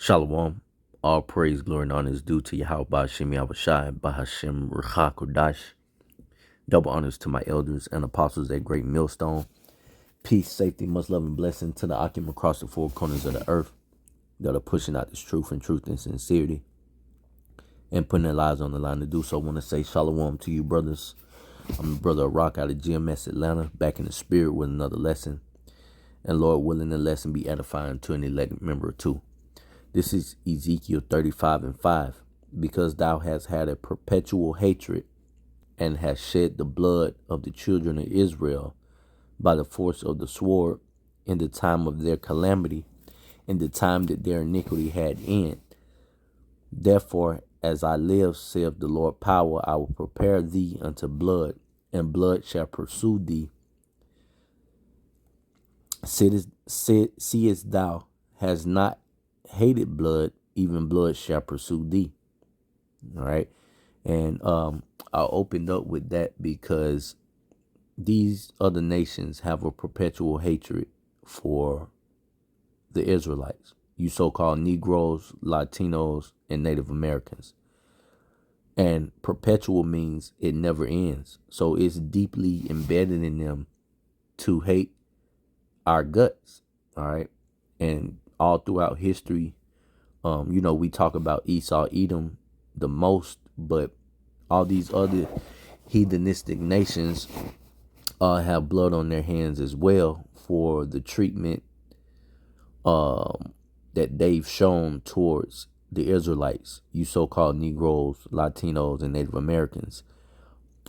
Shalom. All praise, glory, and honor is due to Yahweh Ba'ashem Yahushai Bahashem Ruach Kodash. Double honors to my elders and apostles at Great Millstone. Peace, safety, much love, and blessing to the Akim across the four corners of the earth that are pushing out this truth and sincerity and putting their lives on the line to do so. I want to say shalom to you, brothers. I'm the brother of Rock out of GMS Atlanta, back in the spirit with another lesson. And Lord willing, the lesson be edifying to an elect member too. This is Ezekiel 35:5. Because thou hast had a perpetual hatred and hast shed the blood of the children of Israel by the force of the sword in the time of their calamity, in the time that their iniquity had end. Therefore, as I live, saith the Lord power, I will prepare thee unto blood, and blood shall pursue thee. Seest thou hast not hated blood, even blood shall pursue thee. All right. And I opened up with that because these other nations have a perpetual hatred for the Israelites, you so-called Negroes, Latinos, and Native Americans. And perpetual means it never ends. So it's deeply embedded in them to hate our guts. All right. And all throughout history, we talk about Esau, Edom the most, but all these other heathenistic nations have blood on their hands as well for the treatment that they've shown towards the Israelites, you so-called Negroes, Latinos, and Native Americans,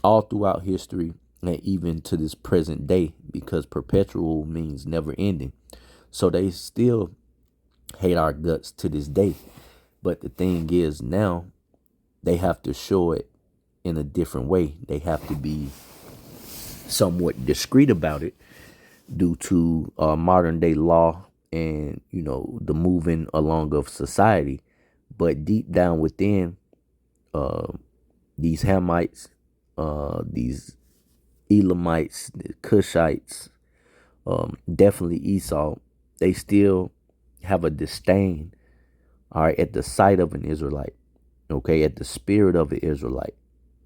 all throughout history and even to this present day, because perpetual means never ending. So they still hate our guts to this day. But the thing is, now they have to show it in a different way. They have to be somewhat discreet about it due to modern day law and, the moving along of society. But deep down within, these Hamites, these Elamites, the Cushites, definitely Esau, they still have a disdain, all right, at the sight of an Israelite, okay, at the spirit of an Israelite.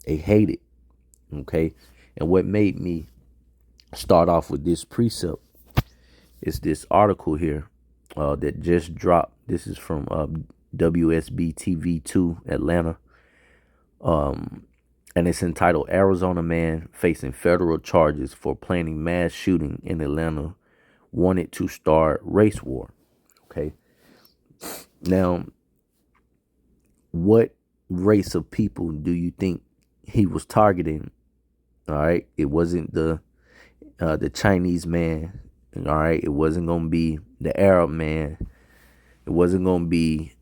They hate it, okay. And what made me start off with this precept is this article here that just dropped. This is from WSB TV 2 Atlanta. And it's entitled Arizona Man Facing Federal Charges for Planning Mass Shooting in Atlanta Wanted to Start Race War. Okay. Now, what race of people do you think he was targeting? All right. It wasn't the Chinese man. All right. It wasn't going to be the Arab man. It wasn't going to be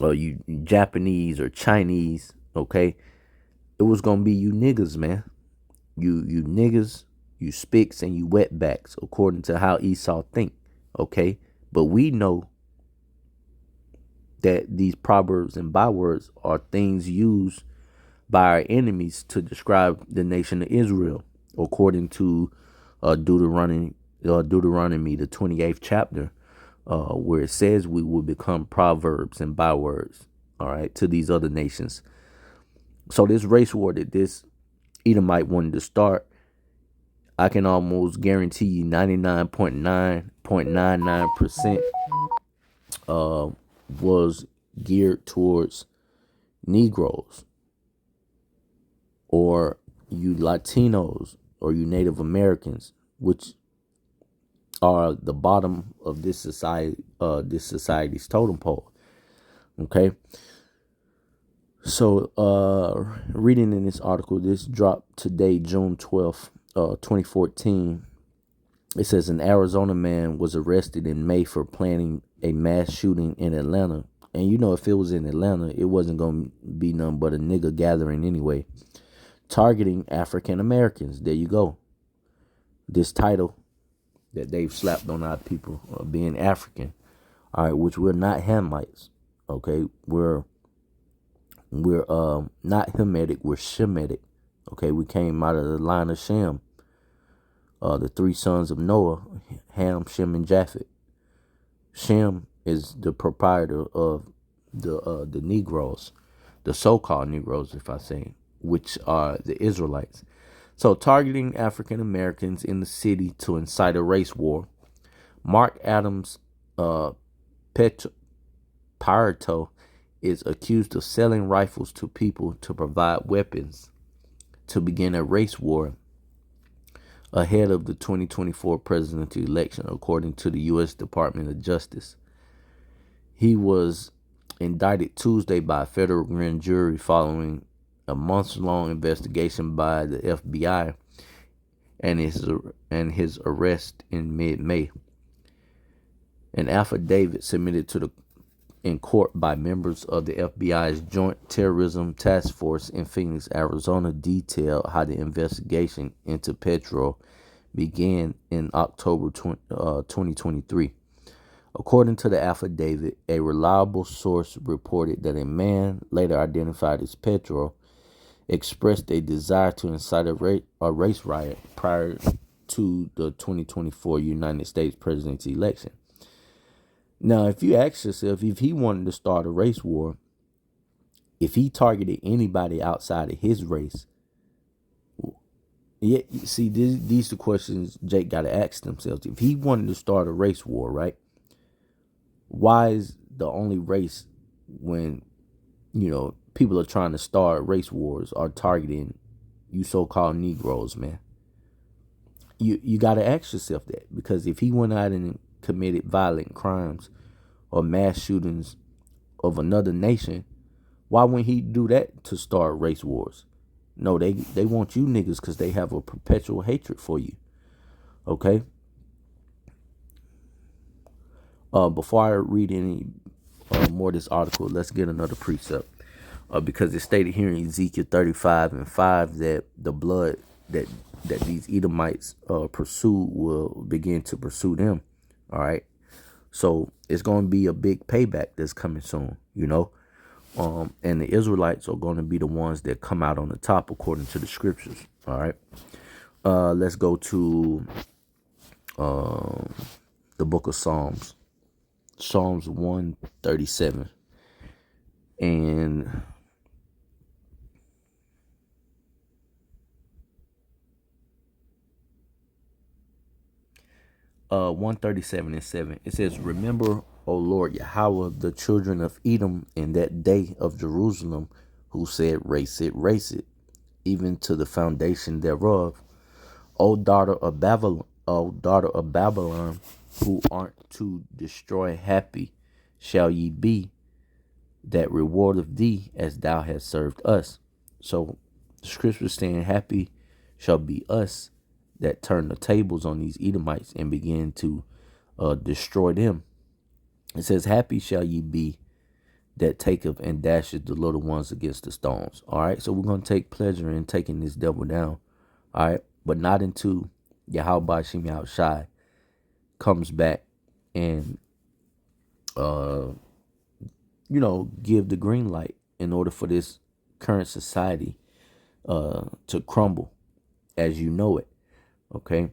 you Japanese or Chinese. Okay. It was going to be you niggas, man. You niggas, you spicks, and you wetbacks, according to how Esau think. Okay. But we know that these proverbs and bywords are things used by our enemies to describe the nation of Israel, according to Deuteronomy, the 28th chapter, where it says we will become proverbs and bywords, all right, to these other nations. So this race war that this Edomite wanted to start, I can almost guarantee you 99.999% was geared towards Negroes, or you Latinos, or you Native Americans, which are the bottom of this society's totem pole. Okay. So reading in this article, this dropped today, June 12th, 2014. It says an Arizona man was arrested in May for planning a mass shooting in Atlanta. And if it was in Atlanta, it wasn't going to be nothing but a nigga gathering anyway. Targeting African Americans. There you go. This title that they've slapped on our people, being African. All right, which we're not Hamites. Okay, we're not Hamitic, we're Shemitic. Okay, we came out of the line of Shem. The three sons of Noah, Ham, Shem, and Japheth. Shem is the proprietor of the Negroes, the so-called Negroes, if I say, which are the Israelites. So targeting African Americans in the city to incite a race war. Mark Adams Pet Pareto is accused of selling rifles to people to provide weapons to begin a race war ahead of the 2024 presidential election, according to the U.S. Department of Justice. He was indicted Tuesday by a federal grand jury following a months-long investigation by the FBI and his arrest in mid-May. An affidavit submitted in court by members of the FBI's Joint Terrorism Task Force in Phoenix, Arizona, detailed how the investigation into Petro began in October 2023. According to the affidavit, a reliable source reported that a man, later identified as Petro, expressed a desire to incite a race riot prior to the 2024 United States presidential election. Now, if you ask yourself, if he wanted to start a race war, if he targeted anybody outside of his race, yeah, see, these are the questions Jake got to ask themselves. If he wanted to start a race war, right? Why is the only race when, people are trying to start race wars are targeting you so-called Negroes, man? You got to ask yourself that, because if he went out and committed violent crimes or mass shootings of another nation, why wouldn't he do that to start race wars? No, they want you niggas because they have a perpetual hatred for you. Okay? Before I read any more of this article, let's get another precept. Because it's stated here in Ezekiel 35:5 that the blood that these Edomites pursue will begin to pursue them. All right? So it's going to be a big payback that's coming soon, and the Israelites are going to be the ones that come out on the top according to the scriptures. All right. Let's go to the book of Psalms. Psalms 137. And 137:7. It says, "Remember, O Lord Yahweh, the children of Edom in that day of Jerusalem, who said, race it, even to the foundation thereof. O daughter of Babylon, who art to destroy, happy shall ye be, that reward of thee as thou hast served us." So the scripture is saying, happy shall be us that turn the tables on these Edomites and begin to destroy them. It says, happy shall ye be that taketh and dashes the little ones against the stones. All right, so we're going to take pleasure in taking this devil down. All right, but not until Yahweh Shem Yahushai comes back and, give the green light in order for this current society to crumble as you know it. Okay,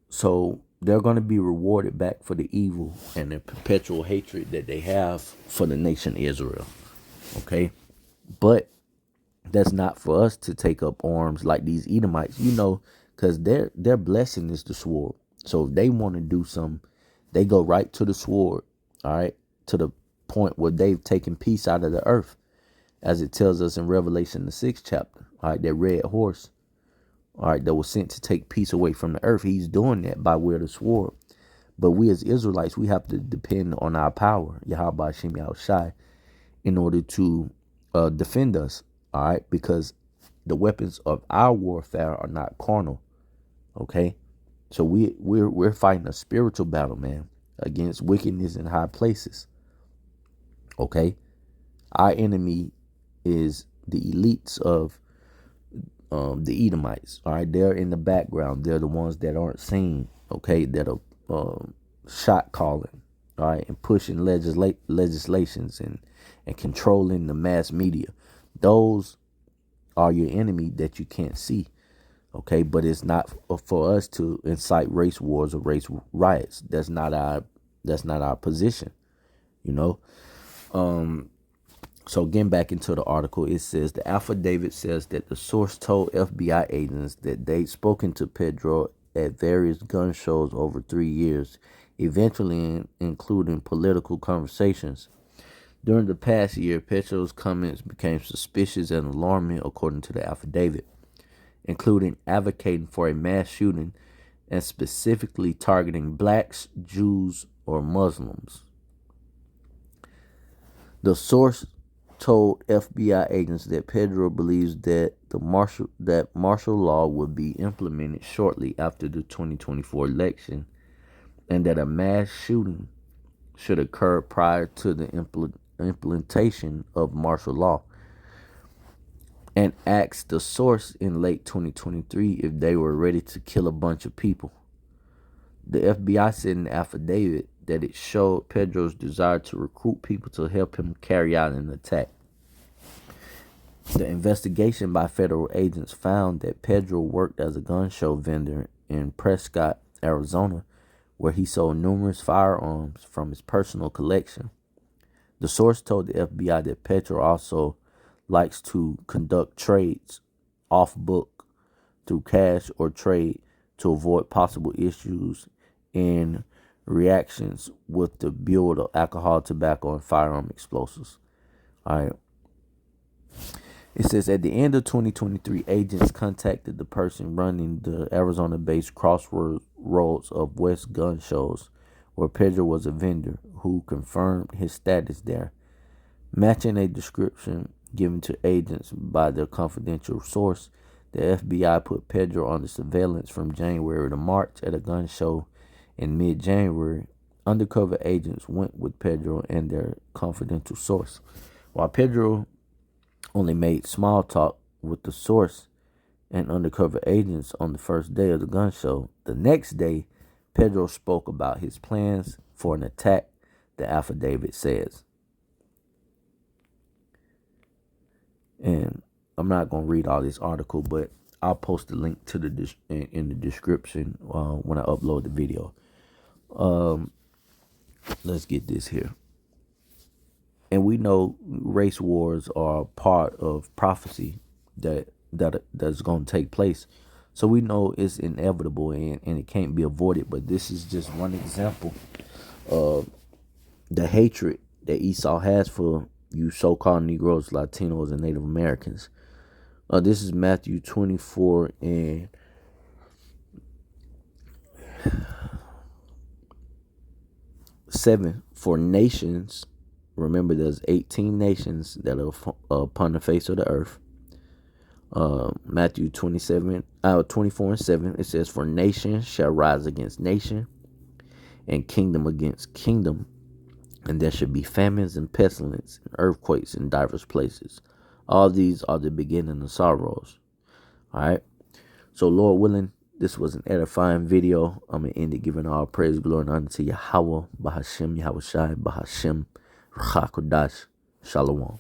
so they're going to be rewarded back for the evil and the perpetual hatred that they have for the nation Israel. Okay, but that's not for us to take up arms like these Edomites, because their blessing is the sword. So if they want to do something, they go right to the sword. All right, to the point where they've taken peace out of the earth, as it tells us in Revelation the 6th chapter. All right, that red horse, all right, that was sent to take peace away from the earth. He's doing that by way of the sword. But we as Israelites, we have to depend on our power, Yahweh Shem Yahushai, in order to defend us. All right, because the weapons of our warfare are not carnal. Okay, so we're fighting a spiritual battle, man, against wickedness in high places. Okay, our enemy is the elites of the Edomites. All right, they're in the background. They're the ones that aren't seen. Okay, that are shot calling. All right, and pushing legislations and controlling the mass media. Those are your enemy that you can't see. Okay, but it's not for us to incite race wars or race riots. That's not That's not our position, you know. So getting back into the article, it says the affidavit says that the source told FBI agents that they'd spoken to Pedro at various gun shows over 3 years, eventually including political conversations. During the past year, Pedro's comments became suspicious and alarming, according to the affidavit, including advocating for a mass shooting and specifically targeting blacks, Jews, or Muslims. The source told FBI agents that Pedro believes that martial law would be implemented shortly after the 2024 election, and that a mass shooting should occur prior to the implementation of martial law, and asked the source in late 2023 if they were ready to kill a bunch of people. The FBI said in the affidavit that it showed Pedro's desire to recruit people to help him carry out an attack. The investigation by federal agents found that Pedro worked as a gun show vendor in Prescott, Arizona, where he sold numerous firearms from his personal collection. The source told the FBI that Pedro also likes to conduct trades off book through cash or trade to avoid possible issues in reactions with the build of alcohol, tobacco, and firearm explosives. All right. It says at the end of 2023, agents contacted the person running the Arizona-based Crossroads of West gun shows, where Pedro was a vendor, who confirmed his status there. Matching a description given to agents by their confidential source, the FBI put Pedro under surveillance from January to March at a gun show in mid-January. Undercover agents went with Pedro and their confidential source. While Pedro only made small talk with the source and undercover agents on the first day of the gun show, the next day, Pedro spoke about his plans for an attack, the affidavit says. And I'm not going to read all this article, but I'll post the link to the in the description when I upload the video. Let's get this here. And we know race wars are part of prophecy that's going to take place. So we know it's inevitable and it can't be avoided. But this is just one example of the hatred that Esau has for you so-called Negroes, Latinos, and Native Americans. This is Matthew 24 and 7. For nations, remember there's 18 nations that are upon the face of the earth. Matthew 24 and 7, it says, for nation shall rise against nation, and kingdom against kingdom, and there should be famines and pestilence and earthquakes in diverse places. All these are the beginning of sorrows. All right. So Lord willing, this was an edifying video. I'm going to end it giving all praise, glory, and honor to Yahweh, Bahashem, Yahushai, Bahashem, Ruach HaKodesh. Shalom.